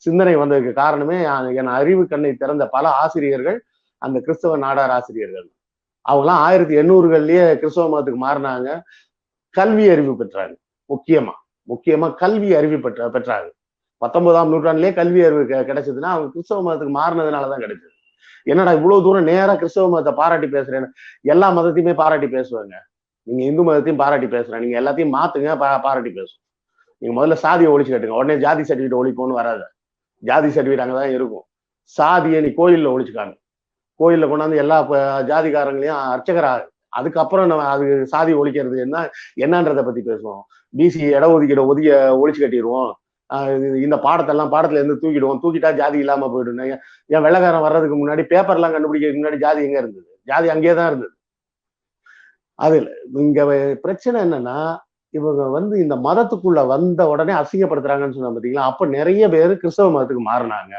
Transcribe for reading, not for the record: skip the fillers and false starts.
சிந்தனை வந்ததுக்கு காரணமே என் அறிவு கண்ணை திறந்த பல ஆசிரியர்கள் அந்த கிறிஸ்தவ நாடார் ஆசிரியர்கள். அவங்களாம் 1800கள்லயே கிறிஸ்தவ மதத்துக்கு மாறினாங்க. கல்வி அறிவு பெற்றாங்க. முக்கியமா கல்வி அறிவு பெற்றாங்க. 19ஆம் நூற்றாண்டிலேயே கல்வி அறிவு கிடைச்சதுன்னா அவங்க கிறிஸ்தவ மதத்துக்கு மாறினதுனாலதான் கிடைச்சது. என்னடா இவ்வளவு தூரம் நேரா கிறிஸ்தவ மதத்தை பாராட்டி பேசுறேன்னு? எல்லா மதத்தையுமே பாராட்டி பேசுவாங்க. நீங்க இந்து மதத்தையும் பாராட்டி பேசுறேன், நீங்க எல்லாத்தையும் மாத்துங்க, பாராட்டி பேசும். நீங்க முதல்ல சாதியை ஒழிச்சு கட்டுங்க, உடனே ஜாதி சர்டிபிகேட் ஒழிப்போன்னு வராது. ஜாதி சர்டிபிகேட் அங்கதான் இருக்கும். சாதியை நீ கோயில்ல ஒழிச்சுக்காங்க. கோயில்ல கொண்டாந்து எல்லா ஜாதிகாரங்களையும் அர்ச்சகராக, அதுக்கப்புறம் நம்ம அது சாதி ஒழிக்கிறது என்னன்றதை பத்தி பேசுவோம். பிசி இடஒதுக்கீடு ஒழிச்சு கட்டிடுவோம். இந்த பாடத்துல இருந்து தூக்கிட்டா ஜாதி இல்லாம போயிடும். என் வெள்ளைக்காரன் வர்றதுக்கு முன்னாடி பேப்பர்லாம் கண்டுபிடிக்கிறதுக்கு முன்னாடி ஜாதி எங்க இருந்தது? ஜாதி அங்கேயேதான் இருந்தது. அதுல இங்க பிரச்சனை என்னன்னா, இவங்க இந்த மதத்துக்குள்ள வந்த உடனே அசிங்கப்படுத்துறாங்கன்னு சொன்னா பாத்தீங்களா? அப்ப நிறைய பேர் கிறிஸ்தவ மதத்துக்கு மாறினாங்க.